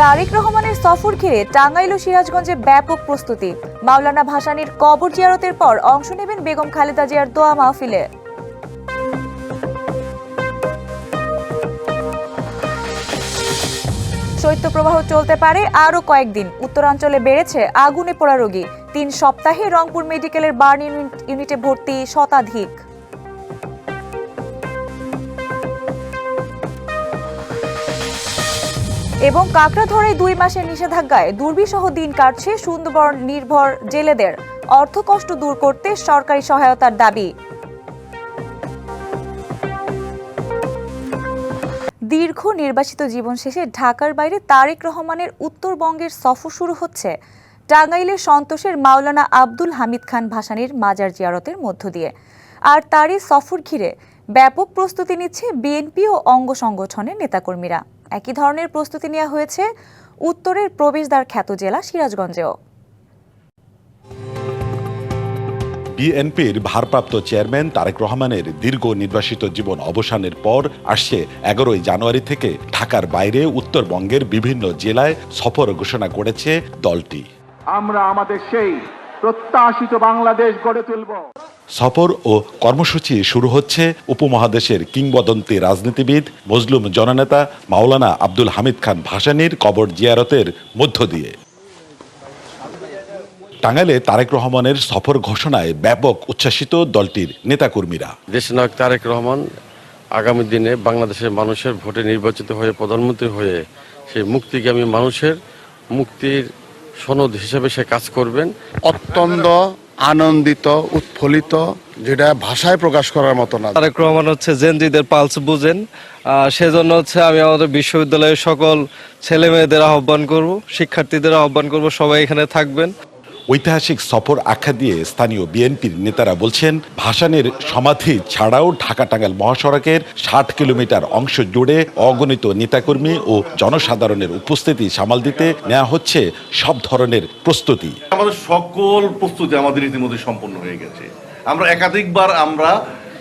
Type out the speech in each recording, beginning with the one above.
তারেক রহমানের সফর ঘিরে টাঙ্গাইল ও সিরাজগঞ্জে ব্যাপক প্রস্তুতি। মাওলানা ভাসানীর কবর জিয়ারতের পর অংশ নেবেন বেগম খালেদা জিয়ার দোয়া মাহফিলে। শৈত্যপ্রবাহ চলতে পারে আরও কয়েকদিন। উত্তরাঞ্চলে বেড়েছে আগুনে পোড়া রোগী। ৩ সপ্তাহে রংপুর মেডিকেলের বার্ন ইউনিটে ভর্তি শতাধিক। এবং কাকড়াধরায় 2 মাসের নিষেধাজ্ঞায় দুর্বিসহ দিন কাটছে সুন্দরবন নির্ভর জেলেদের। অর্থকষ্ট দূর করতে সরকারি সহায়তার দাবি। দীর্ঘ নির্বাসিত জীবন শেষে ঢাকার বাইরে তারেক রহমানের উত্তরবঙ্গের সফর শুরু হচ্ছে টাঙ্গাইলের সন্তোষের মাওলানা আব্দুল হামিদ খান ভাসানীর মাজার জিয়ারতের মধ্য দিয়ে। আর তারই সফর ঘিরে ব্যাপক প্রস্তুতি নিচ্ছে বিএনপি ও অঙ্গ সংগঠনের নেতাকর্মীরা। একই ধরনের প্রস্তুতি নেওয়া হয়েছে উত্তরের প্রবেশদ্বার খ্যাত জেলা সিরাজগঞ্জেও। বিএনপির ভারপ্রাপ্ত চেয়ারম্যান তারেক রহমানের দীর্ঘ নির্বাসিত জীবন অবসানের পর আসছে 11 জানুয়ারি থেকে ঢাকার বাইরে উত্তরবঙ্গের বিভিন্ন জেলায় সফর ঘোষণা করেছে দলটি। আমরা আমাদের সেই প্রত্যাশিত বাংলাদেশ গড়ে তুলব। সফর ও কর্মসূচি শুরু হচ্ছে উপমহাদেশের কিংবদন্তি রাজনীতিবিদ মজলুম জননেতা মাওলানা আব্দুল হামিদ খান ভাসানীর কবর জিয়ারতের মধ্য দিয়ে। টাঙ্গাইলে তারেক রহমানের সফর ঘোষণায় ব্যাপক উচ্ছ্বাসিত দলটির নেতাকর্মীরা। দেশনায়ক তারেক রহমান আগামী দিনে বাংলাদেশের মানুষের ভোটে নির্বাচিত হয়ে প্রধানমন্ত্রী হয়ে সেই মুক্তিগামী মানুষের মুক্তির সনদ হিসেবে সে কাজ করবেন। অত্যন্ত আনন্দিত, উৎফুল্লিত, যেটা ভাষায় প্রকাশ করার মতো না। তারেক রহমান হচ্ছে জেনজিদের পালস বুঝেন, সেজন্য হচ্ছে আমি আমাদের বিশ্ববিদ্যালয়ের সকল ছেলে মেয়েদের আহ্বান করব, শিক্ষার্থীদের আহ্বান করব, সবাই এখানে থাকবেন। ঐতিহাসিক সফর আখ্যা দিয়ে স্থানীয় বিএনপির নেতারা বলছেন, ভাসানীর সমাধি ছাড়াও ঢাকা টাঙ্গাইল মহাসড়কের 60 কিলোমিটার অংশ জুড়ে অগণিত নেতাকর্মী ও জনসাধারণের উপস্থিতি সামাল দিতে নেওয়া হচ্ছে সব ধরনের প্রস্তুতি। আমাদের সকল প্রস্তুতি আমাদের ইতিমধ্যে সম্পন্ন হয়ে গেছে। আমরা একাধিকবার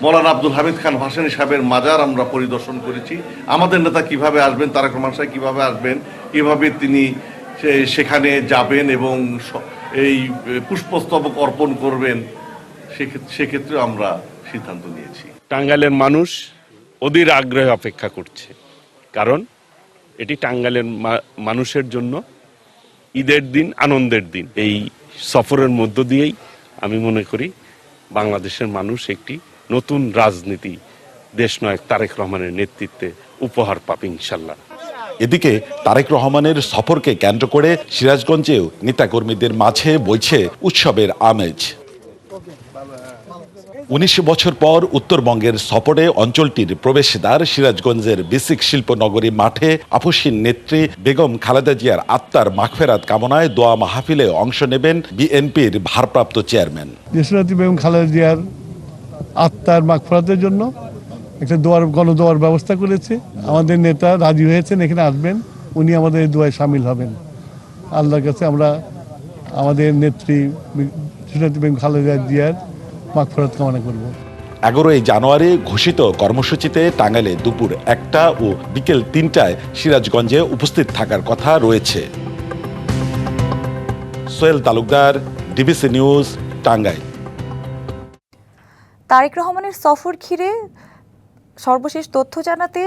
মৌলানা আব্দুল হামিদ খান ভাসানী সাহেবের মাজার আমরা পরিদর্শন করেছি। আমাদের নেতা কিভাবে আসবেন, তারেক রহমান সাহেব কিভাবে আসবেন, কিভাবে তিনি সেখানে যাবেন এবং এই পুষ্পস্তবক অর্পণ করবেন, সেক্ষেত্রে আমরা সিদ্ধান্ত নিয়েছি। টাঙ্গাইলের মানুষ অধীর আগ্রহে অপেক্ষা করছে, কারণ এটি টাঙ্গাইলের মানুষের জন্য ঈদের দিন, আনন্দের দিন। এই সফরের মধ্য দিয়েই আমি মনে করি বাংলাদেশের মানুষ একটি নতুন রাজনীতি দেশনায়ক তারেক রহমানের নেতৃত্বে উপহার পাবে ইনশাল্লাহ। এদিকে তারেক রহমানের সফরকে কেন্দ্র করে সিরাজগঞ্জেও নেতাকর্মীদের মাঝে বইছে উৎসবের আমেজ। 19 বছর পর উত্তরবঙ্গের সফরে অঞ্চলটির প্রবেশদ্বার সিরাজগঞ্জের বেসিক শিল্পনগরী মাঠে আপসীন নেত্রী বেগম খালেদা জিয়ার আত্মার মাগফেরাত কামনায় দোয়া মাহফিলে অংশ নেবেন বিএনপির ভারপ্রাপ্ত চেয়ারম্যান। দেশনেত্রী বেগম খালেদা জিয়ার আত্মার মাগফেরাতের জন্য একটা গণদোয়ার ব্যবস্থা করেছে। আমাদের নেতা রাজি হয়েছেন, এখানে আসবেন, উনি আমাদের এই দোয়ায় সামিল হবেন। আল্লাহর কাছে আমরা আমাদের নেত্রী বেগম খালেদা জিয়ার মাগফিরাত কামনা করব। 11 জানুয়ারি ঘোষিত কর্মসূচিতে টাঙ্গাইলে দুপুর 1টা ও বিকেল 3টায় সিরাজগঞ্জে উপস্থিত থাকার কথা রয়েছে। Sohel Talukdar, DBC news, Tangail. তারেক রহমানের সফর ঘিরে সর্বশেষ তথ্য জানাতে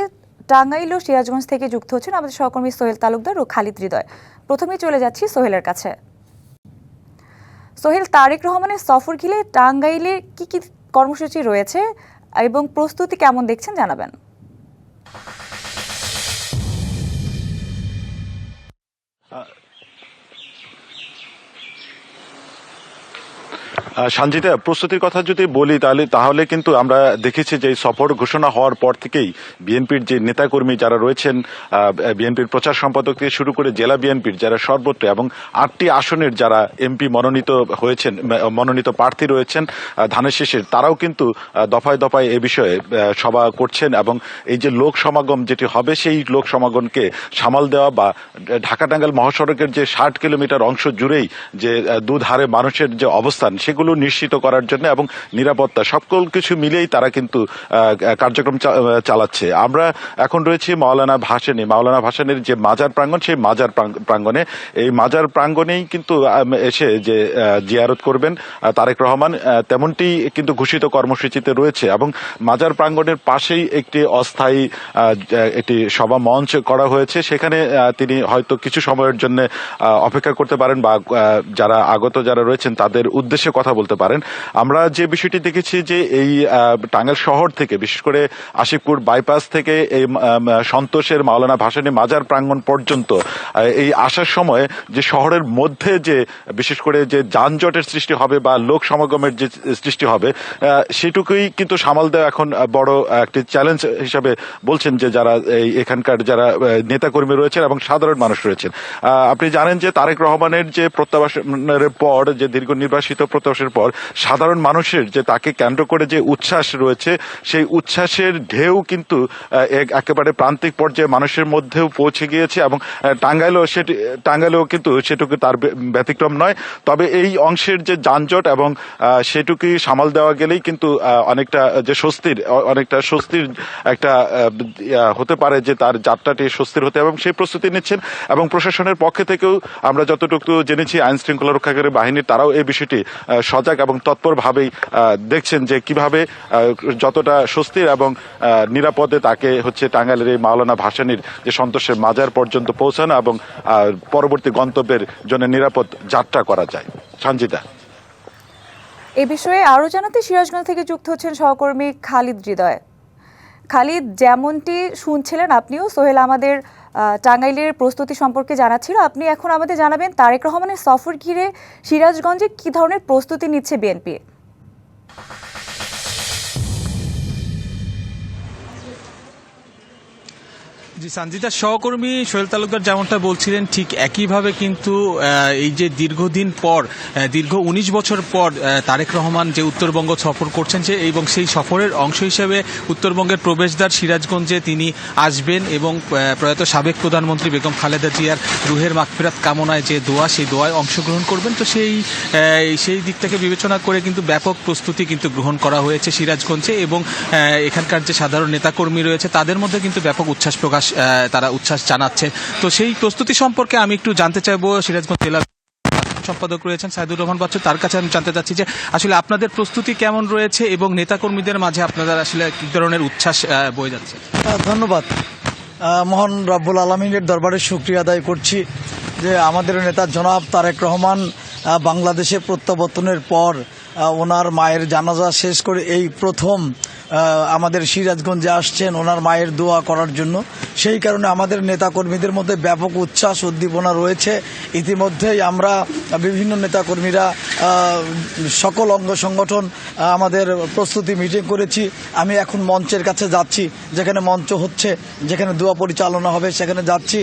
টাঙ্গাইল ও সিরাজগঞ্জ থেকে যুক্ত হচ্ছেন আমাদের সহকর্মী সোহেল তালুকদার ও খালিদ হৃদয়। প্রথমেই চলে যাচ্ছি সোহেলের কাছে। সোহেল, তারেক রহমানের সফর ঘিরে টাঙ্গাইলে কি কি কর্মসূচি রয়েছে এবং প্রস্তুতি কেমন দেখছেন জানাবেন। সঞ্জিতা, প্রস্তুতির কথা যদি বলি তাহলে কিন্তু আমরা দেখেছি যে সফর ঘোষণা হওয়ার পর থেকেই বিএনপির যে নেতাকর্মী যারা রয়েছেন, বিএনপির প্রচার সম্পাদক থেকে শুরু করে জেলা বিএনপির যারা সর্বত্র এবং 8টি আসনের যারা এমপি মনোনীত প্রার্থী রয়েছেন ধানের শীষের, তারাও কিন্তু দফায় দফায় এ বিষয়ে সভা করছেন এবং এই যে লোক সমাগম যেটি হবে সেই লোক সমাগমকে সামাল দেওয়া বা ঢাকা টাঙ্গাইল মহাসড়কের যে 60 কিলোমিটার অংশ জুড়েই যে দুধারে মানুষের যে অবস্থান, সেগুলো সবগুলো নিশ্চিত করার জন্য এবং নিরাপত্তা সকল কিছু মিলেই তারা কিন্তু কার্যক্রম চালাচ্ছে। আমরা এখন রয়েছি মাওলানা ভাসানীর যে মাজার প্রাঙ্গণ, সেই মাজার প্রাঙ্গণে, এই মাজার প্রাঙ্গণেই কিন্তু এসে যে জিয়ারত করবেন তারেক রহমান, তেমনটি কিন্তু ঘোষিত কর্মসূচিতে রয়েছে। এবং মাজার প্রাঙ্গণের পাশেই একটি অস্থায়ী একটি সভা মঞ্চ করা হয়েছে, সেখানে তিনি হয়তো কিছু সময়ের জন্য অপেক্ষা করতে পারেন বা যারা রয়েছেন তাদের উদ্দেশ্যে কথা বলতে পারেন। আমরা যে বিষয়টি দেখেছি যে এই টাঙ্গাইল শহর থেকে, বিশেষ করে আশিকপুর বাইপাস থেকে এই সন্তোষের মাওলানা ভাসানী মাজার প্রাঙ্গণ পর্যন্ত এই আসার সময় যে শহরের মধ্যে যে বিশেষ করে যে যানজটের সৃষ্টি হবে বা লোক সমাগমের যে সৃষ্টি হবে, সেটুকুই কিন্তু সামাল দেওয়া এখন বড় একটি চ্যালেঞ্জ হিসাবে বলছেন যে যারা এখানকার যারা নেতাকর্মী রয়েছেন এবং সাধারণ মানুষ রয়েছেন। আপনি জানেন যে তারেক রহমানের যে প্রত্যাবাসনের পর, যে দীর্ঘ নির্বাসিত প্রত্যাবাসনের পর সাধারণ মানুষের যে তাকে কেন্দ্র করে যে উচ্ছ্বাস রয়েছে, সেই উচ্ছ্বাসের ঢেউ কিন্তু একেবারে প্রান্তিক পর্যায়ে মানুষের মধ্যেও পৌঁছে গিয়েছে এবং টাঙ্গাইলেও কিন্তু সেটুকু তার ব্যতিক্রম নয়। তবে এই অংশের যে যানজট এবং সেটুকুই সামাল দেওয়া গেলেই কিন্তু অনেকটা স্বস্তির একটা হতে পারে যে তার যাত্রাটি স্বস্তির হতে, এবং সেই প্রস্তুতি নিচ্ছেন। এবং প্রশাসনের পক্ষে থেকেও আমরা যতটুকু জেনেছি, আইন শৃঙ্খলা রক্ষাকারী বাহিনী তারাও এই বিষয়টি সজাগ এবং তৎপরভাবেই দেখছেন যে কিভাবে যতটা স্বস্তির এবং নিরাপদে তাকে টাঙ্গাইলের এই মাওলানা ভাসানীর যে সন্তোষের মাজার পর্যন্ত পৌঁছানো এবং পরবর্তী গন্তব্যের জন্য নিরাপদ যাত্রা করা যায়। সঞ্জিতা, এ বিষয়ে আরও জানাতে সিরাজগঞ্জ থেকে যুক্ত হচ্ছেন সহকর্মী খালিদ হৃদয়। খালিদ, যেমনটি শুনছিলেন আপনিও, সোহেল আমাদের টাঙ্গাইলের প্রস্তুতি সম্পর্কে জানাচ্ছিল। আপনি এখন আমাদের জানাবেন তারেক রহমানের সফর ঘিরে সিরাজগঞ্জে কি ধরনের প্রস্তুতি নিচ্ছে বিএনপি? জি সঞ্জিতার সহকর্মী সোহেল তালুকদার যেমনটা বলছিলেন, ঠিক একইভাবে কিন্তু এই যে দীর্ঘ 19 বছর পর তারেক রহমান যে উত্তরবঙ্গ সফর করছেন, এবং সেই সফরের অংশ হিসেবে উত্তরবঙ্গের প্রবেশদ্বার সিরাজগঞ্জে তিনি আসবেন এবং প্রয়াত সাবেক প্রধানমন্ত্রী বেগম খালেদা জিয়ার রুহের মাগফিরাত কামনায় যে দোয়া, সেই দোয়ায় অংশগ্রহণ করবেন। তো সেই দিকটাকে বিবেচনা করে কিন্তু ব্যাপক প্রস্তুতি কিন্তু গ্রহণ করা হয়েছে সিরাজগঞ্জে, এবং এখানকার যে সাধারণ নেতাকর্মী রয়েছে তাদের মধ্যে কিন্তু ব্যাপক তারা উচ্ছ্বাস জানাচ্ছে। তো সেই প্রস্তুতি সম্পর্কে আমি একটু জানতে চাইবো, সিরাজগঞ্জ জেলার সম্পাদক রয়েছেন সাইদুর রহমান বাচ্চু, তার কাছে আমি জানতে চাচ্ছি যে আসলে আপনাদের প্রস্তুতি কেমন রয়েছে এবং নেতাকর্মীদের মাঝে আপনাদের আসলে কি ধরনের উচ্ছ্বাস বয়ে যাচ্ছে? ধন্যবাদ। মহান রব্বুল আলমিনের দরবারে শুকরিয়া আদায় করছি যে আমাদের নেতা জনাব তারেক রহমান বাংলাদেশে প্রত্যাবর্তনের পর ওনার মায়ের জানাজা শেষ করে এই প্রথম আমাদের সিরাজগঞ্জে আসছেন ওনার মায়ের দোয়া করার জন্য। সেই কারণে আমাদের নেতাকর্মীদের মধ্যে ব্যাপক উচ্ছ্বাস উদ্দীপনা রয়েছে। ইতিমধ্যেই আমরা বিভিন্ন নেতাকর্মীরা সকল অঙ্গ সংগঠন আমাদের প্রস্তুতি মিটিং করেছি। আমি এখন মঞ্চের কাছে যাচ্ছি, যেখানে মঞ্চ হচ্ছে, যেখানে দোয়া পরিচালনা হবে সেখানে যাচ্ছি।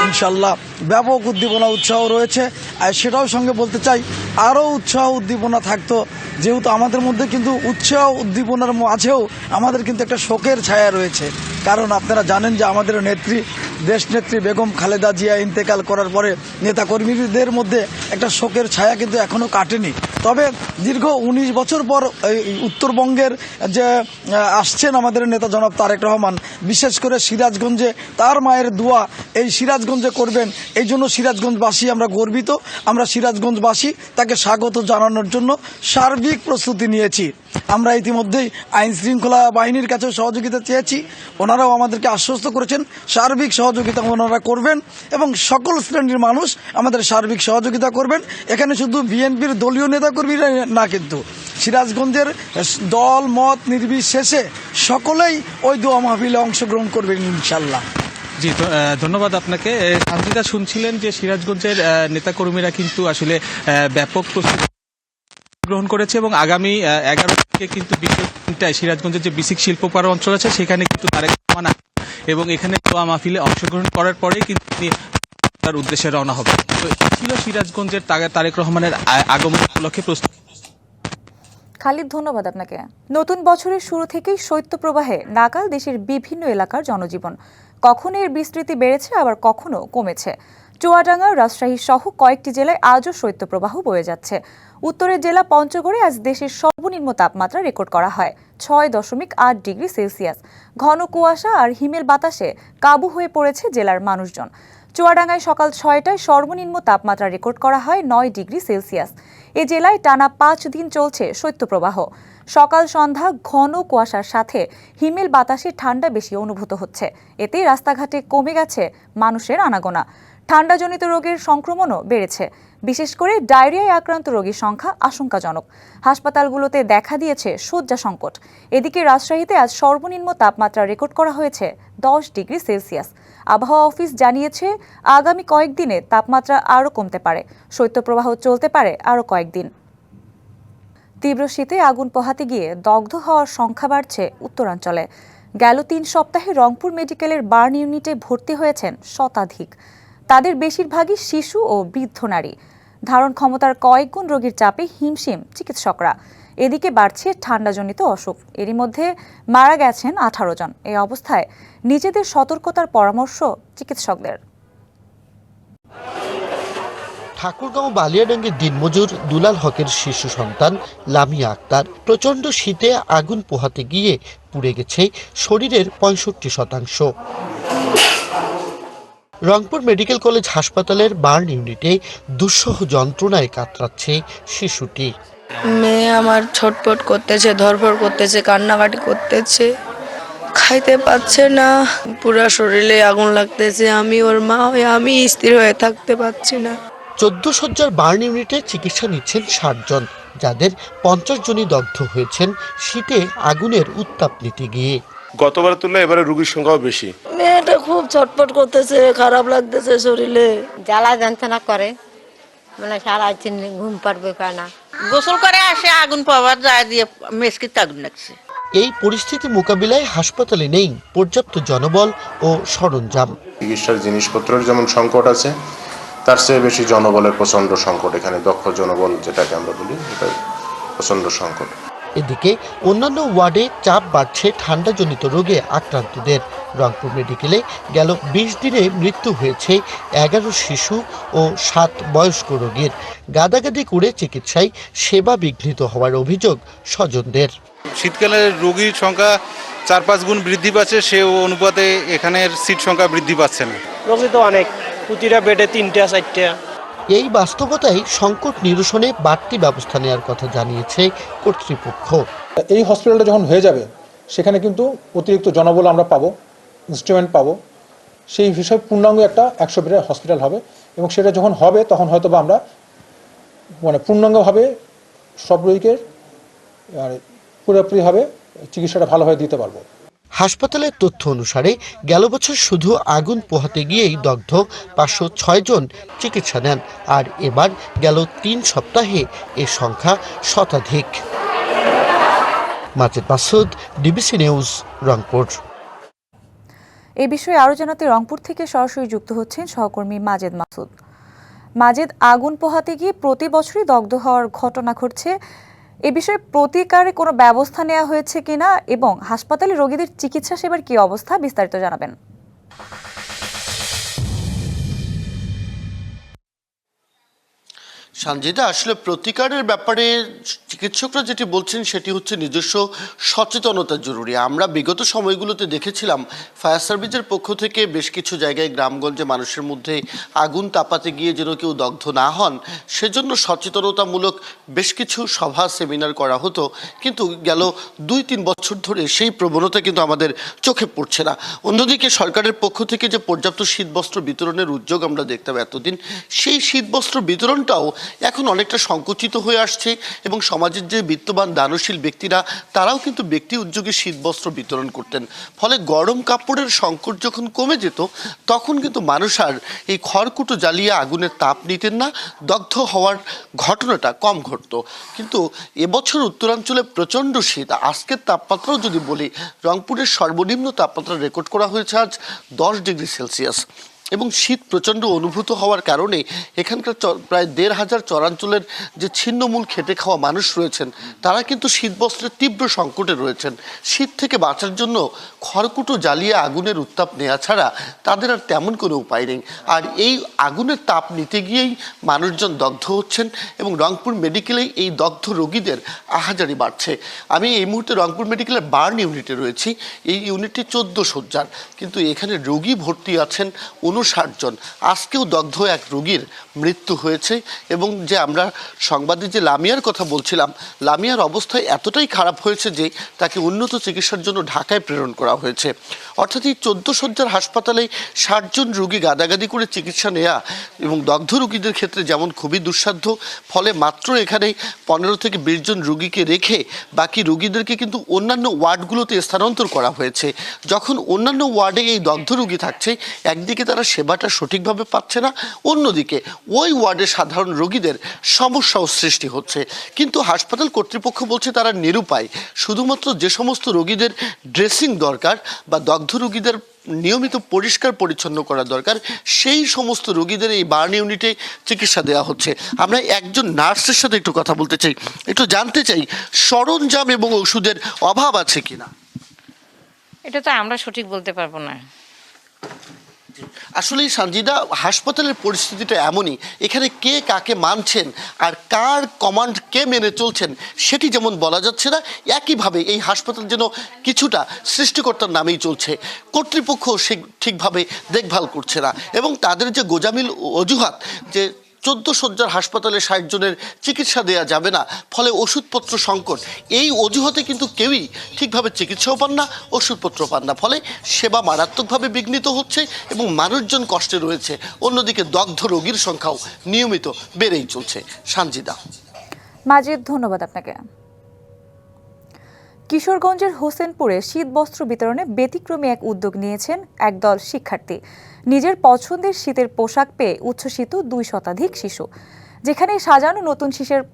ইনশাল্লাহ ব্যাপক উদ্দীপনা উৎসাহ রয়েছে। আর সেটাও সঙ্গে বলতে চাই, আরও উৎসাহ উদ্দীপনা থাকতো, যেহেতু আমাদের মধ্যে কিন্তু উৎসাহ উদ্দীপনার মাঝেও আমাদের কিন্তু একটা শোকের ছায়া রয়েছে। কারণ আপনারা জানেন যে আমাদের দেশনেত্রী বেগম খালেদা জিয়া ইন্তেকাল করার পরে নেতাকর্মীদের মধ্যে একটা শোকের ছায়া কিন্তু এখনো কাটেনি। তবে দীর্ঘ 19 বছর পর উত্তরবঙ্গের যে আসছেন আমাদের নেতা জনাব তারেক রহমান, বিশেষ করে সিরাজগঞ্জে তার মায়ের দোয়া এই সিরাজগঞ্জে করবেন, এই জন্য সিরাজগঞ্জবাসী আমরা গর্বিত। আমরা সিরাজগঞ্জবাসী তাকে স্বাগত জানানোর জন্য সার্বিক প্রস্তুতি নিয়েছি। আমরা ইতিমধ্যেই আইন শৃঙ্খলা বাহিনীর কাছে সহযোগিতা চেয়েছি, ওনারাও আমাদেরকে আশ্বস্ত করেছেন সার্বিক সহযোগিতা ওনারা করবেন এবং সকল শ্রেণীর মানুষ আমাদের সার্বিক সহযোগিতা করবেন। এখানে শুধু বিএনপির দলীয় নেতাকর্মীরা না, কিন্তু সিরাজগঞ্জের দল মত নির্বিশেষে সকলেই ওই দোয়া মাহফিলে অংশগ্রহণ করবেন ইনশাল্লাহ। জি ধন্যবাদ আপনাকে। সঞ্জিতা শুনছিলেন যে সিরাজগঞ্জের নেতাকর্মীরা কিন্তু আসলে ব্যাপক প্রস্তুতি গ্রহণ করেছে এবং আগামী 11 থেকে কিন্তু বিকেল 3টায় সিরাজগঞ্জের যে বিসিক শিল্পপাড়া অঞ্চল আছে সেখানে কিন্তু তারেক রহমান এবং এখানে দোয়া মাহফিলে অংশগ্রহণ করার পরেই কিন্তু তিনি তার উদ্দেশ্যে রওনা হবেন। তো ছিল সিরাজগঞ্জের তারেক রহমানের আগমন উপলক্ষে প্রস্তুতি। খালিদ, ধন্যবাদ আপনাকে। নতুন বছরের শুরু থেকেই শৈত্যপ্রবাহে নাকাল দেশের বিভিন্ন এলাকার জনজীবন। কখনো এর বিস্তৃতি বেড়েছে, আবার কখনো কমেছে। চুয়াডাঙ্গা, রাজশাহী সহ কয়েকটি জেলায় আজও শৈত্যপ্রবাহ বয়ে যাচ্ছে। উত্তরের জেলা পঞ্চগড়ে আজ দেশের সর্বনিম্ন তাপমাত্রা রেকর্ড করা হয় 6.8 ডিগ্রি সেলসিয়াস। ঘন কুয়াশা আর হিমেল বাতাসে কাবু হয়ে পড়েছে জেলার মানুষজন। চুয়াডাঙ্গায় সকাল 6টায় সর্বনিম্ন তাপমাত্রা রেকর্ড করা হয় 9 ডিগ্রি সেলসিয়াস। এ জেলায় টানা 5 দিন চলছে শৈত্যপ্রবাহ। সকাল সন্ধ্যা ঘন কুয়াশার সাথে হিমেল বাতাসে ঠান্ডা বেশি অনুভূত হচ্ছে। এতে রাস্তাঘাটে কমে গেছে মানুষের আনাগোনা। ঠান্ডাজনিত রোগের সংক্রমণও বেড়েছে। বিশেষ করে ডায়রিয়ায় আক্রান্ত রোগীর সংখ্যা আশঙ্কাজনক। হাসপাতালগুলোতে দেখা দিয়েছে শয্যা সংকট। এদিকে রাজশাহীতে আজ সর্বনিম্ন তাপমাত্রা রেকর্ড করা হয়েছে 10 ডিগ্রি সেলসিয়াস। আবহাওয়া অফিস জানিয়েছে আগামী কয়েকদিনে তাপমাত্রা আরও কমতে পারে। শৈত্যপ্রবাহ চলতে পারে আরও কয়েকদিন। তীব্র শীতে আগুন পোহাতে গিয়ে দগ্ধ হওয়ার সংখ্যা বাড়ছে উত্তরাঞ্চলে। গেল 3 সপ্তাহে রংপুর মেডিকেলের বার্ন ইউনিটে ভর্তি হয়েছেন শতাধিক। তাদের বেশিরভাগই শিশু ও বৃদ্ধ নারী। ধারণ ক্ষমতার কয়েক গুণ রোগীর চাপে হিমশিম চিকিৎসকরা। এদিকে বাড়ছে ঠান্ডাজনিত অসুখ। এরই মধ্যে মারা গেছেন 18 জন। এই অবস্থায় নিজেদের সতর্কতার পরামর্শ চিকিৎসকদের। ঠাকুরগাঁও বালিয়াডাঙ্গের দিনমজুর দুলাল হকের শিশু সন্তান লামিয়া আক্তার প্রচণ্ড শীতে আগুন পোহাতে গিয়ে পুড়ে গেছে শরীরের 65%। রংপুর মেডিকেল কলেজ হাসপাতালের বার্ন ইউনিটে দুঃসহ যন্ত্রণায় কাতরাচ্ছে শিশুটি। মেয়ে আমার ছটফট করতেছে, ধরফর করতেছে, কান্নাকাটি করতেছে, খাইতে পাচ্ছে না, পুরো শরীরে আগুন লাগতেছে। আমি ওর মা হয়ে আমি স্থির হয়ে থাকতে পারছি না। 14 শয্যার বার্ন ইউনিটে চিকিৎসা নিচ্ছেন 60 জন, যাদের 50 জনই দগ্ধ হয়েছেন শীতে আগুনের উত্তাপ নিতে গিয়ে। গতবারের তুলনায় এবারে রোগীর সংখ্যাও বেশি। মেয়েটা খুব ছটফট করতেছে, খারাপ লাগতেছে শরীরে, জ্বালা যন্ত্রণা করে, মানে সারা দিন ঘুম পারবে না। গোসল করে আসে আগুন পাওয়ার যায় দিয়ে মেসকিতে আগুন লাগছে। এই পরিস্থিতি মোকাবিলায় হাসপাতালে নেই পর্যাপ্ত জনবল ও সরঞ্জাম। চিকিৎসার জিনিসপত্রের যেমন সংকট আছে, তার চেয়ে বেশি জনবলের প্রচন্ড সংকট। এখানে দক্ষ জনবল যেটাকে আমরা বলি, এটা প্রচন্ড সংকট। এদিকে অন্যান্য ওয়ার্ডে চাপ বাড়ছে ঠান্ডাজনিত রোগে আক্রান্তদের। রংপুর মেডিকেলে গেল 20 দিনে মৃত্যু হয়েছে 11 শিশু ও 7 বয়স্ক রোগীর। গাদাগাদি করে চিকিৎসায় সেবা বিঘ্নিত হওয়ার অভিযোগ স্বজনদের। শীতকালে রোগীর সংখ্যা 4-5 গুণ বৃদ্ধি পাচ্ছে, সে অনুপাতে এখানের সিট সংখ্যা বৃদ্ধি পাচ্ছে না। রোগী তো অনেক, প্রতিটা বেডে 3টা-4টা। এই বাস্তবতায় সংকট নিরসনে বাড়তি ব্যবস্থা নেওয়ার কথা জানিয়েছে কর্তৃপক্ষ। এই হসপিটালটা যখন হয়ে যাবে, সেখানে কিন্তু অতিরিক্ত জনবল আমরা পাবো, ইনস্ট্রুমেন্ট পাবো। সেই হিসাবে পূর্ণাঙ্গ একটা 100 বেডের হসপিটাল হবে, এবং সেটা যখন হবে তখন হয়তো বা আমরা মানে পূর্ণাঙ্গভাবে সব রোগীকে পুরোপুরিভাবে চিকিৎসাটা ভালোভাবে দিতে পারবো। হাসপাতালের তথ্য অনুসারে গেল বছর শুধু আগুন পোহাতে গিয়েই দগ্ধ 506 জন চিকিৎসা নেন, আর এবার গেল 3 সপ্তাহে এ সংখ্যা শতাধিক। Majed Masud, DBC news, Rangpur. এ বিষয়ে আরও জানাতে রংপুর থেকে সরাসরি যুক্ত হচ্ছেন সহকর্মী মাজেদ মাসুদ। মাজেদ, আগুন পোহাতে গিয়ে প্রতি বছরই দগ্ধ হওয়ার ঘটনা ঘটছে। এ বিষয়ে প্রতিকারে কোনো ব্যবস্থা নেওয়া হয়েছে কিনা এবং হাসপাতালে রোগীদের চিকিৎসা সেবার কি অবস্থা, বিস্তারিত জানাবেন। সঞ্জিতা, আসলে প্রতিকারের ব্যাপারে চিকিৎসকরা যেটি বলছেন সেটি হচ্ছে নিজস্ব সচেতনতা জরুরি। আমরা বিগত সময়গুলোতে দেখেছিলাম ফায়ার সার্ভিসের পক্ষ থেকে বেশ কিছু জায়গায় গ্রামগঞ্জে মানুষের মধ্যে আগুন তাপাতে গিয়ে যেন কেউ দগ্ধ না হন সেজন্য সচেতনতামূলক বেশ কিছু সভা সেমিনার করা হতো, কিন্তু গেল 2-3 বছর ধরে সেই প্রবণতা কিন্তু আমাদের চোখে পড়ছে না। অন্যদিকে সরকারের পক্ষ থেকে যে পর্যাপ্ত শীতবস্ত্র বিতরণের উদ্যোগ আমরা দেখতাম এতদিন, সেই শীতবস্ত্র বিতরণটাও এখন অনেকটা সংকুচিত হয়ে আসছে, এবং সমাজের যে বিত্তবান দানশীল ব্যক্তিরা তারাও কিন্তু ব্যক্তি উদ্যোগে শীতবস্ত্র বিতরণ করতেন। ফলে গরম কাপড়ের সংকট যখন কমে যেত তখন কিন্তু মানুষ আর এই খড়কুটো জ্বালিয়ে আগুনের তাপ নিতেন না, দগ্ধ হওয়ার ঘটনাটা কম ঘটতো। কিন্তু এবছর উত্তরাঞ্চলে প্রচণ্ড শীত। আজকের তাপমাত্রাও যদি বলি, রংপুরের সর্বনিম্ন তাপমাত্রা রেকর্ড করা হয়েছে আজ 10 ডিগ্রি সেলসিয়াস। এবং শীত প্রচণ্ড অনুভূত হওয়ার কারণে এখানকার প্রায় ১৫০০ চরাঞ্চলের যে ছিন্নমূল খেটে খাওয়া মানুষ রয়েছেন তারা কিন্তু শীতবস্ত্রের তীব্র সংকটে রয়েছেন। শীত থেকে বাঁচার জন্য খড়কুটো জ্বালিয়ে আগুনের উত্তাপ নেওয়া ছাড়া তাদের আর তেমন কোনো উপায় নেই। আর এই আগুনের তাপ নিতে গিয়েই মানুষজন দগ্ধ হচ্ছেন এবং রংপুর মেডিকেলে এই দগ্ধ রোগীদের আহাজারি বাড়ছে। আমি এই মুহূর্তে রংপুর মেডিকেলের বার্ন ইউনিটে রয়েছি। এই ইউনিটটি ১৪ শয্যার, কিন্তু এখানে রোগী ভর্তি আছেন ৫৯ জন। আজকেও দগ্ধ এক রোগীর মৃত্যু হয়েছে এবং যে আমরা সংবাদে যে লামিয়ার কথা বলছিলাম, লামিয়ার অবস্থা এতটাই খারাপ হয়েছে যে তাকে উন্নত চিকিৎসার জন্য ঢাকায় প্রেরণ করা হয়েছে। অর্থাৎ এই ১৪ শয্যার হাসপাতালে ৬০ জন রোগী গাদাগাদি করে চিকিৎসা নেওয়া এবং দগ্ধ রোগীদের ক্ষেত্রে যেমন খুবই দুঃসাধ্য, ফলে মাত্র এখানে ১৫ থেকে ২০ জন রোগীকে রেখে বাকি রোগীদেরকে কিন্তু অন্যান্য ওয়ার্ডগুলোতে স্থানান্তর করা হয়েছে। যখন অন্যান্য ওয়ার্ডে এই দগ্ধ রোগী থাকছে, একদিকে তারা সেবাটা সঠিকভাবে পাচ্ছে না, অন্যদিকে ওই ওয়ার্ডে সাধারণ রোগীদের সমস্যাও সৃষ্টি হচ্ছে। কিন্তু হাসপাতাল কর্তৃপক্ষ বলছে তারা নিরুপায়। শুধুমাত্র যে সমস্ত রোগীদের ড্রেসিং দরকার বা দগ্ধ রোগীদের নিয়মিত পরিষ্কার পরিচ্ছন্ন করা দরকার, সেই সমস্ত রোগীদের এই বার্ন ইউনিটে চিকিৎসা দেওয়া হচ্ছে। আমরা একজন নার্সের সাথে একটু কথা বলতে চাই, একটু জানতে চাই সরঞ্জাম এবং ওষুধের অভাব আছে কিনা। এটা তো আমরা সঠিক বলতে পারবো না। আসলে সানজিদা, হাসপাতালের পরিস্থিতিটা এমনই, এখানে কে কাকে মানছেন আর কার কমান্ড কে মেনে চলছেন সেটি যেমন বলা যাচ্ছে না, একইভাবে এই হাসপাতাল যেন কিছুটা সৃষ্টিকর্তার নামেই চলছে। কর্তৃপক্ষ সে ঠিকভাবে দেখভাল করছে না এবং তাদের যে গোজামিল অজুহাত যে ১৪ শয্যার হাসপাতালে ৬০ জনের চিকিৎসা দেওয়া যাবে না, ফলে ওষুধপত্র সংকট, এই অজুহাতে কিন্তু কেউই ঠিকভাবে চিকিৎসাও পান না, ওষুধপত্র পান না, ফলে সেবা মারাত্মকভাবে বিঘ্নিত হচ্ছে এবং মানুষজন কষ্টে রয়েছে। অন্যদিকে দগ্ধ রোগীর সংখ্যাও নিয়মিত বেড়েই চলছে। সানজিদা। মাজিদ, ধন্যবাদ আপনাকে। কিশোরগঞ্জের হোসেনপুরে শীতবস্ত্র বিতরণে ব্যতিক্রমী এক উদ্যোগ নিয়েছেন একদল শিক্ষার্থী। নিজের পছন্দের শীতের পোশাক পেয়ে উচ্ছ্বসিত ২ শতাধিক শিশু। যেখানে সাজানো নতুন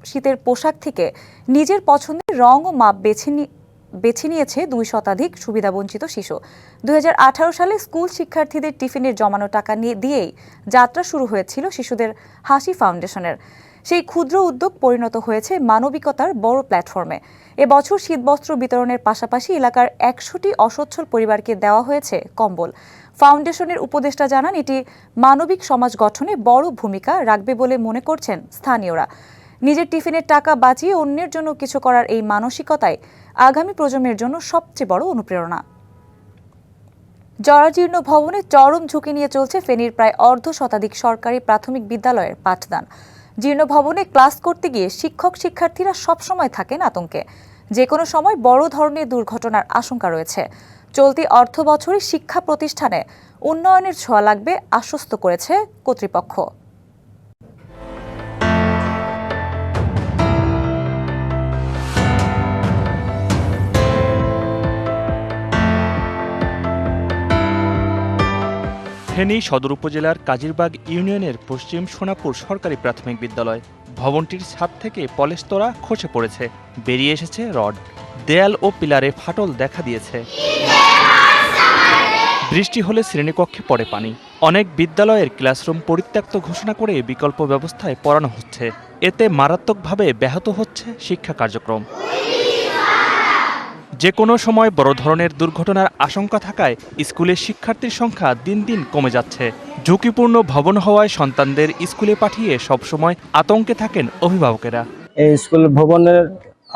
শীতের পোশাক থেকে নিজের পছন্দের রং ও মাপ বেছে নিয়েছে ২ শতাধিক সুবিধাবঞ্চিত শিশু। ২০১৮ সালে স্কুল শিক্ষার্থীদের টিফিনের জমানো টাকা দিয়েই যাত্রা শুরু হয়েছিল শিশুদের হাসি ফাউন্ডেশনের। সেই ক্ষুদ্র উদ্যোগ পরিণত হয়েছে মানবিকতার বড় প্ল্যাটফর্মে। এবছর শীতবস্ত্র বিতরণের পাশাপাশি এলাকার ১০০টি অসচ্ছল পরিবারকে দেওয়া হয়েছে কম্বল। ফাউন্ডেশনের উপদেষ্টা জানান, এটি মানবিক সমাজ গঠনে বড় ভূমিকা রাখবে বলে মনে করছেন স্থানীয়রা। নিজের টিফিনের টাকা বাঁচিয়ে অন্যের জন্য কিছু করার এই মানসিকতাই আগামী প্রজন্মের জন্য সবচেয়ে বড় অনুপ্রেরণা। জরাজীর্ণ ভবনে চরম ঝুঁকি নিয়ে চলছে ফেনীর প্রায় অর্ধশতাধিক সরকারি প্রাথমিক বিদ্যালয়ের পাঠদান। জীর্ণ ভবনে ক্লাস করতে গিয়ে শিক্ষক শিক্ষার্থীরা সবসময় থাকেন আতঙ্কে। যে কোনো সময় বড় ধরনের দুর্ঘটনার আশঙ্কা রয়েছে। চলতি অর্থ বছরে শিক্ষা প্রতিষ্ঠানে উন্নয়নের ছোঁয়া লাগবে আশ্বস্ত করেছে কর্তৃপক্ষ। ফেনী সদর উপজেলার কাজিরবাগ ইউনিয়নের পশ্চিম সোনাপুর সরকারি প্রাথমিক বিদ্যালয় ভবনটির ছাদ থেকে পলেস্তরা খসে পড়েছে, বেরিয়ে এসেছে রড, দেয়াল ও পিলারে ফাটল দেখা দিয়েছে। বৃষ্টি হলে শ্রেণীকক্ষে পড়ে পানি। অনেক বিদ্যালয়ের ক্লাসরুম পরিত্যক্ত ঘোষণা করে বিকল্প ব্যবস্থায় পড়ানো হচ্ছে। এতে মারাত্মকভাবে ব্যাহত হচ্ছে শিক্ষা কার্যক্রম। যে কোনো সময় বড় ধরনের দুর্ঘটনার আশঙ্কা থাকায় স্কুলের শিক্ষার্থীর সংখ্যা দিন দিন কমে যাচ্ছে। ঝুঁকিপূর্ণ ভবন হওয়ায় সন্তানদের স্কুলে পাঠিয়ে সবসময় আতঙ্কে থাকেন অভিভাবকেরা। এই স্কুল ভবনের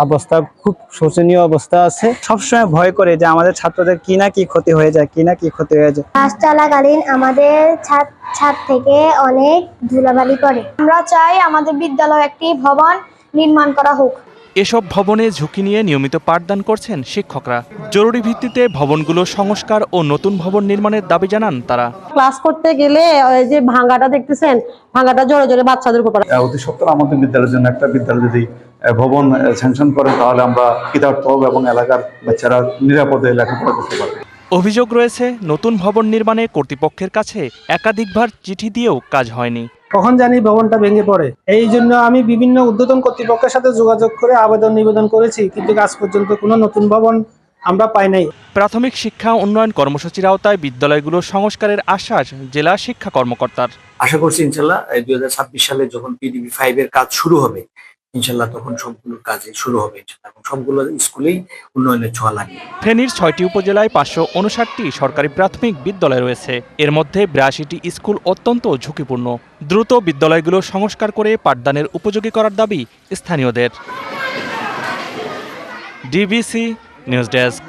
অবস্থা খুব শোচনীয় অবস্থা আছে। সবসময় ভয় করে যে আমাদের ছাত্রদের কি না কি ক্ষতি হয়ে যায়, ক্লাস চলাকালীন আমাদের ছাদ থেকে অনেক ধুলাবালি পড়ে। আমরা চাই আমাদের বিদ্যালয়ে একটি ভবন নির্মাণ করা হোক। এসব ভবনে ঝুঁকি নিয়ে নিয়মিত পাঠদান করছেন শিক্ষকরা। জরুরি ভিত্তিতে ভবনগুলো সংস্কার ও নতুন ভবন নির্মাণের দাবি জানান তারা। ক্লাস করতে গেলে ওই যে ভাঙাটা দেখতেছেন, ভাঙাটা জোরে জোরে বাচ্চাদের উপর। অতি সত্বর আমাদের বিদ্যালয়ের জন্য একটা বিদ্যালয় যদি ভবন স্যাংশন করে তাহলে আমরা কৃতার্থ হব এবং এলাকার বাচ্চারা নিরাপদে লেখাপড়া করতে পারবে। অভিযোগ রয়েছে, নতুন ভবন নির্মাণে কর্তৃপক্ষের কাছে একাধিকবার চিঠি দিয়েও কাজ হয়নি। কখন জানি ভবনটা ভেঙে পড়ে। এই জন্য আমি বিভিন্ন ঊর্ধ্বতন কর্তৃপক্ষের সাথে যোগাযোগ করে আবেদন নিবেদন করেছি, কিন্তু আজ পর্যন্ত কোনো নতুন ভবন আমরা পাই নাই। প্রাথমিক শিক্ষা উন্নয়ন কর্মসূচির আওতায় বিদ্যালয়গুলো সংস্কারের আশ্বাস জেলা শিক্ষা কর্মকর্তার। আশা করছি ইনশাল্লাহ 2026 সালে যখন PDB 5 এর কাজ শুরু হবে, ইনশাল্লাহ তখন সবগুলো কাজে শুরু হবে এবং সবগুলো স্কুলেই উন্নয়নের ছোঁয়া লাগবে। ফেনীর 6টি উপজেলায় 559টি সরকারি প্রাথমিক বিদ্যালয় রয়েছে। এর মধ্যে 82টি স্কুল অত্যন্ত ঝুঁকিপূর্ণ। দ্রুত বিদ্যালয়গুলো সংস্কার করে পাঠদানের উপযোগী করার দাবি স্থানীয়দের। DBC news desk.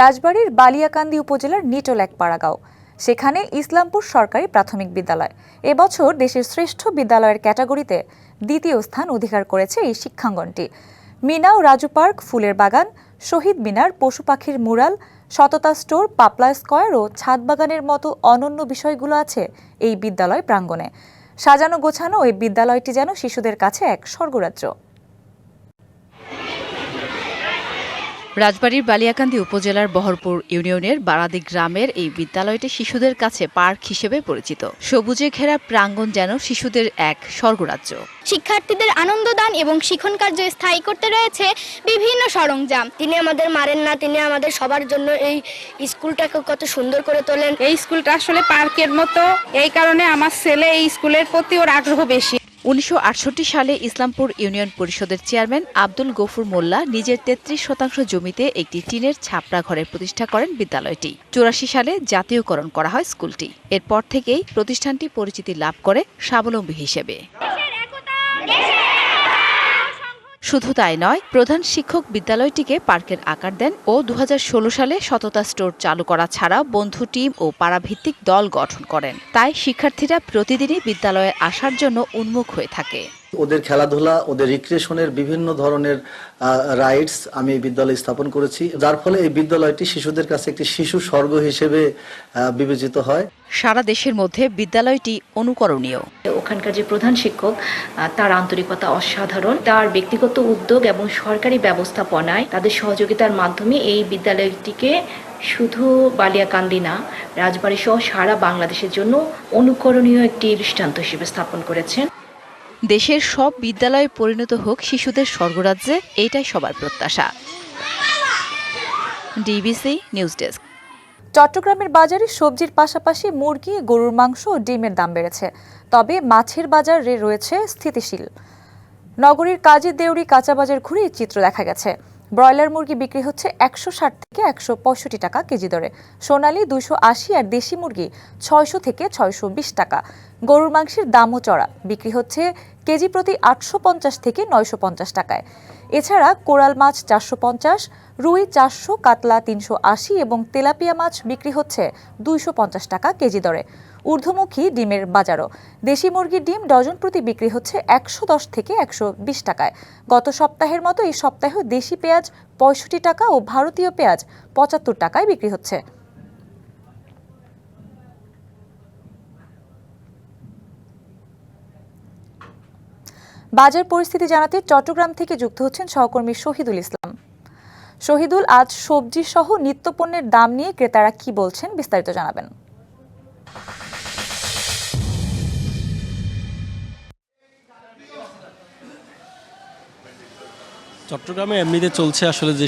রাজবাড়ীর বালিয়াকান্দি উপজেলার নিটোল একপাড়া গাঁও, সেখানে ইসলামপুর সরকারি প্রাথমিক বিদ্যালয় এবছর দেশের শ্রেষ্ঠ বিদ্যালয়ের ক্যাটাগরিতে দ্বিতীয় স্থান অধিকার করেছে এই শিক্ষাঙ্গনটি। মিনা ও রাজু পার্ক, ফুলের বাগান, শহীদ মিনার, পশু পাখির মুরাল, সততা স্টোর, পাপলা স্কয়ার ও ছাদ বাগানের মতো অনন্য বিষয়গুলো আছে এই বিদ্যালয় প্রাঙ্গণে। সাজানো গোছানো এই বিদ্যালয়টি যেন শিশুদের কাছে এক স্বর্গরাজ্য। রাজবাড়ীর বালিয়াকান্দি উপজেলার বহরপুর ইউনিয়নের বারাদি গ্রামের এই বিদ্যালয়টি শিশুদের কাছে পার্ক হিসেবে পরিচিত। সবুজে ঘেরা প্রাঙ্গণ যেন শিশুদের এক স্বর্গরাজ্য। শিক্ষার্থীদের আনন্দদান এবং শিক্ষণ কার্য স্থায়ী করতে রয়েছে বিভিন্ন সরঞ্জাম। তিনি আমাদের মারেন না, তিনি আমাদের সবার জন্য এই স্কুলটাকে কত সুন্দর করে তোলেন। এই স্কুলটা আসলে পার্কের মতো, এই কারণে আমার ছেলে এই স্কুলের প্রতি ওর আগ্রহ বেশি। 1968 সালে ইসলামপুর ইউনিয়ন পরিষদের চেয়ারম্যান আব্দুল গফুর মোল্লা নিজের 33% জমিতে একটি টিনের ছাপড়া ঘরের প্রতিষ্ঠা করেন বিদ্যালয়টি। 84 সালে জাতীয়করণ করা হয় স্কুলটি। এরপর থেকেই প্রতিষ্ঠানটি পরিচিতি লাভ করে স্বাবলম্বী হিসেবে। শুধু তাই নয়, প্রধান শিক্ষক বিদ্যালয়টিকে পার্কের আকার দেন ও 2016 সালে সততা স্টোর চালু করা ছাড়াও বন্ধু টিম ও পাড়াভিত্তিক দল গঠন করেন। তাই শিক্ষার্থীরা প্রতিদিনই বিদ্যালয়ে আসার জন্য উন্মুখ হয়ে থাকে। ওদের খেলাধুলা, ওদের রিক্রিয়েশনের বিভিন্ন ধরনের রাইডস আমি এই বিদ্যালয়ে স্থাপন করেছি, যার ফলে এই বিদ্যালয়টি শিশুদের কাছে একটি শিশু স্বর্গ হিসেবে বিবেচিত হয়। সারা দেশের মধ্যে বিদ্যালয়টি অনুকরণীয়। ওখানকার যে প্রধান শিক্ষক, তার আন্তরিকতা অসাধারণ। তার ব্যক্তিগত উদ্যোগ এবং সরকারি ব্যবস্থাপনায় তাদের সহযোগিতার মাধ্যমে এই বিদ্যালয়টিকে শুধু বালিয়াকান্দি না, রাজবাড়ী সহ সারা বাংলাদেশের জন্য অনুকরণীয় একটি দৃষ্টান্ত হিসেবে স্থাপন করেছেন। দেশের সব বিদ্যালয়ে পরিণত হোক শিশুদের স্বর্গরাজ্যে, এটাই সবার প্রত্যাশা। DBC news desk. চট্টগ্রামের বাজারে সবজির পাশাপাশি মুরগি, গরুর মাংস ও ডিমের দাম বেড়েছে, তবে মাছের বাজারে রয়েছে স্থিতিশীল। নগরীর কাজী দেউরি কাঁচা বাজার ঘুরে এই চিত্র দেখা গেছে। ব্রয়লার মুরগি বিক্রি হচ্ছে 160 থেকে 165 টাকা কেজি দরে, সোনালী 280 আর দেশি মুরগি 600 থেকে 620 টাকা। গরুর মাংসের দামও চড়া, বিক্রি হচ্ছে কেজি প্রতি 850 থেকে 950 টাকায়। এছাড়া কোরাল মাছ 450, রুই 400, কাতলা 380 এবং তেলাপিয়া মাছ বিক্রি হচ্ছে 250 টাকা কেজি দরে। ঊর্ধ্বমুখী ডিমের বাজারও। দেশি মুরগির ডিম ডজন প্রতি বিক্রি হচ্ছে 110 থেকে 120 টাকায়। গত সপ্তাহের মতো এই সপ্তাহেও দেশি পেঁয়াজ 65 টাকা ও ভারতীয় পেঁয়াজ 75 টাকায় বিক্রি হচ্ছে। বাজার পরিস্থিতি জানাতে চট্টগ্রাম থেকে যুক্ত হচ্ছেন সহকর্মী শহীদুল ইসলাম। শহীদুল, আজ সবজি সহ নিত্যপণ্যের দাম নিয়ে ক্রেতারা কি বলছেন, বিস্তারিত জানাবেন। চট্টগ্রামে এমনিতে চলছে আসলে যে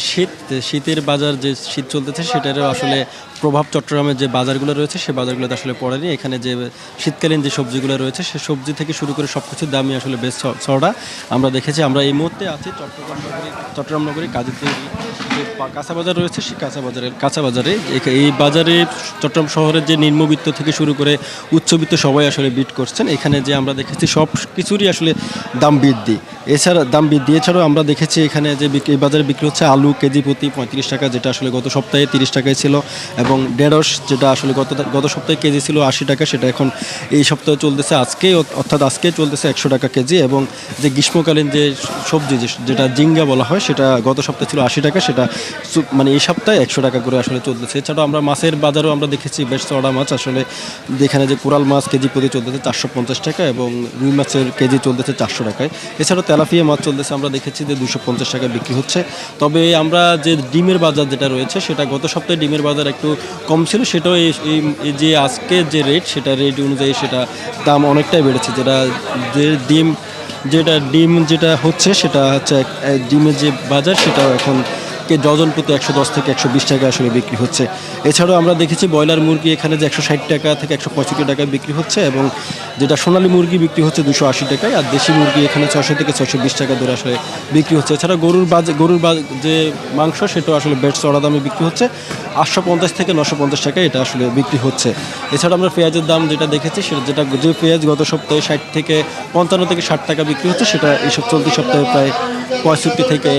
শীতের বাজার, যে শীত চলতেছে সেটারও আসলে প্রভাব চট্টগ্রামের যে বাজারগুলো রয়েছে সে বাজারগুলোতে আসলে পড়েনি। এখানে যে শীতকালীন যে সবজিগুলো রয়েছে সে সবজি থেকে শুরু করে সব কিছুর দামই আসলে বেশ চড়া আমরা দেখেছি। আমরা এই মুহূর্তে আছি চট্টগ্রাম নগরী কাজী দেউরি যে কাঁচা বাজার রয়েছে সেই কাঁচা বাজারে এই বাজারে চট্টগ্রাম শহরের যে নিম্নবিত্ত থেকে শুরু করে উচ্চবিত্ত সবাই আসলে বিট করছেন। এখানে যে আমরা দেখেছি সব কিছুরই আসলে দাম বৃদ্ধি, এছাড়াও আমরা দেখেছি এখানে যে এই বাজারে বিক্রি হচ্ছে আলু কেজি প্রতি 35 টাকা, যেটা আসলে গত সপ্তাহে 30 টাকায় ছিল, এবং ঢেঁড়স যেটা আসলে গত সপ্তাহে কেজি ছিল 80 টাকা, সেটা এখন এই সপ্তাহে চলতেছে আজকে চলতেছে 100 টাকা কেজি। এবং যে গ্রীষ্মকালীন যে সবজি যেটা জিঙ্গা বলা হয় সেটা গত সপ্তাহে ছিল 80 টাকা, সেটা মানে এই সপ্তাহে 100 টাকা করে আসলে চলতেছে। এছাড়াও আমরা মাছের বাজারও আমরা দেখেছি বেশ চড়া মাছ, আসলে যেখানে যে কোরাল মাছ কেজি প্রতি চলতেছে 450 টাকা এবং রুই মাছের কেজি চলতেছে 400 টাকায়। এছাড়াও তেলাপিয়া মাছ চলতেছে আমরা দেখেছি যে 250 টাকা বিক্রি হচ্ছে। তবে আমরা যে ডিমের বাজার যেটা রয়েছে সেটা গত সপ্তাহে ডিমের বাজার একটু কম ছিল, সেটাও এই যে আজকে যে রেট সেটা রেট অনুযায়ী সেটা দাম অনেকটাই বেড়েছে। ডিম যেটা হচ্ছে সেটা হচ্ছে ডিমের যে বাজার সেটাও এখন থেকে ডজন প্রতি 110 থেকে 120 টাকা আসলে বিক্রি হচ্ছে। এছাড়াও আমরা দেখেছি ব্রয়লার মুরগি এখানে যে 160 টাকা থেকে 165 টাকায় বিক্রি হচ্ছে, এবং যেটা সোনালী মুরগি বিক্রি হচ্ছে 280 টাকায়, আর দেশি মুরগি এখানে 600 থেকে 620 টাকা ধরে আসলে বিক্রি হচ্ছে। এছাড়া গরুর যে মাংস সেটাও আসলে বেশ চড়া দামে বিক্রি হচ্ছে, 850 থেকে 950 টাকায় এটা আসলে বিক্রি হচ্ছে। এছাড়া আমরা পেঁয়াজের দাম যেটা দেখেছি সেটা যে পেঁয়াজ গত সপ্তাহে 60 থেকে 55 থেকে 60 টাকা বিক্রি হচ্ছে, সেটা এইসব চলতি সপ্তাহে প্রায় 65 থেকে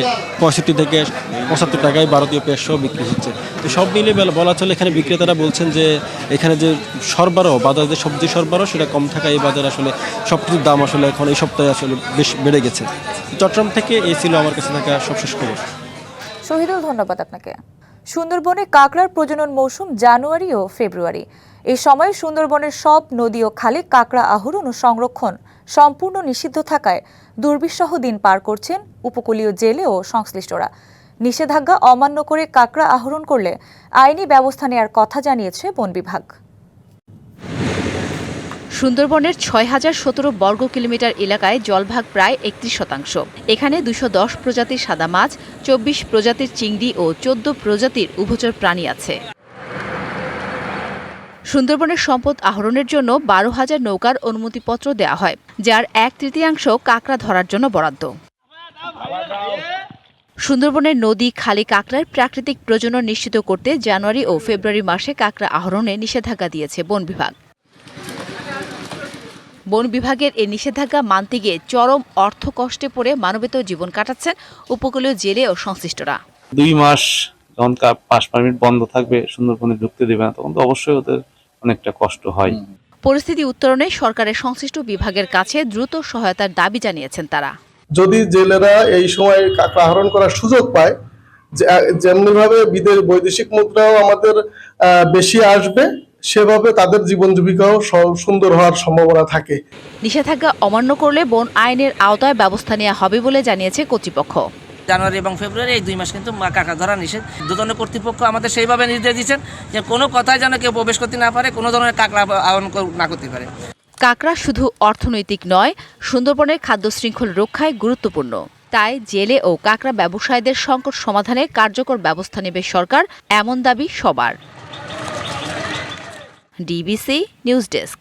75 টাকায় ভারতীয় পেঁয়াজ সহ বিক্রি হচ্ছে। তো সব মিলে বলা চলে এখানে বিক্রেতারা বলছেন যে এখানে যে সরবরাহ, বাজারে যে সবজি সরবরাহ সেটা কম থাকায় এই বাজারে আসলে সব কিছুর দাম আসলে এখন এই সপ্তাহে আসলে বেশ বেড়ে গেছে। চট্টগ্রাম থেকে এই ছিল আমার কাছে থাকা সবশেষ খবর। শহীদুল, ধন্যবাদ আপনাকে। সুন্দরবনে কাঁকড়ার প্রজনন মৌসুম জানুয়ারি ও ফেব্রুয়ারি। এই সময় সুন্দরবনের সব নদী ও খালে কাঁকড়া আহরণ ও সংরক্ষণ সম্পূর্ণ নিষিদ্ধ থাকায় দুর্বিষহ দিন পার করছেন উপকূলীয় জেলে ও সংশ্লিষ্টরা। নিষেধাজ্ঞা অমান্য করে কাঁকড়া আহরণ করলে আইনি ব্যবস্থা নেওয়ার কথা জানিয়েছে বন বিভাগ। সুন্দরবনের 6017 বর্গ কিলোমিটার এলাকায় জলভাগ প্রায় 31%। এখানে 210 প্রজাতির সাদা মাছ, 24 প্রজাতির চিংড়ি ও 14 প্রজাতির উভচর প্রাণী আছে। সুন্দরবনের সম্পদ আহরণের জন্য 12,000 নৌকার অনুমতিপত্র দেওয়া হয়, যার 1/3 কাঁকড়া ধরার জন্য বরাদ্দ। সুন্দরবনের নদী, খালি কাঁকড়ার প্রাকৃতিক প্রজনন নিশ্চিত করতে জানুয়ারি ও ফেব্রুয়ারি মাসে কাঁকড়া আহরণে নিষেধাজ্ঞা দিয়েছে বন বিভাগ। বন বিভাগের এই নিষেধাজ্ঞা মানতে গিয়ে চরম অর্থকষ্টে পড়ে মানবেতর জীবন কাটাচ্ছেন উপকূলীয় জেলে ও সংশ্লিষ্টরা। 2 মাস যখন পাস পারমিট বন্ধ থাকবে, সুন্দরবনে ঢুকতে দেবে না, তখন তো অবশ্যই ওদের অনেকটা কষ্ট হয়। পরিস্থিতি উত্তরণে সরকারের সংশ্লিষ্ট বিভাগের কাছে দ্রুত সহায়তার দাবি জানিয়েছেন তারা। যদি জেলেরা এই সময় কাঁকড়া আহরণ করার সুযোগ পায়, যেমনিভাবে বৈদেশিক মুদ্রাও আমাদের বেশি আসবে, সেভাবে তাদের জীবন জীবিকাও সুন্দর হওয়ার সম্ভাবনা থাকে। নিষেধাজ্ঞা অমান্য করলে বন আইনের আওতায় ব্যবস্থা নেওয়া হবে বলে জানিয়েছে কর্তৃপক্ষ। জানুয়ারি এবং ফেব্রুয়ারি এই 2 মাস কিন্তু কাঁকড়া ধরা নিষেধ। দুজন কর্তৃপক্ষ আমাদের সেইভাবে নির্দেশ দিচ্ছেন যে কোনো কথায় যেন কেউ প্রবেশ করতে না পারে, কোনো ধরনের কাঁকড়া আহরণ না করতে পারে। কাঁকড়া শুধু অর্থনৈতিক নয়, সুন্দরবনের খাদ্য শৃঙ্খল রক্ষায় গুরুত্বপূর্ণ। তাই জেলে ও কাঁকড়া ব্যবসায়ীদের সংকট সমাধানে কার্যকর ব্যবস্থা নেবে সরকার, এমন দাবি সবার। DBC news desk.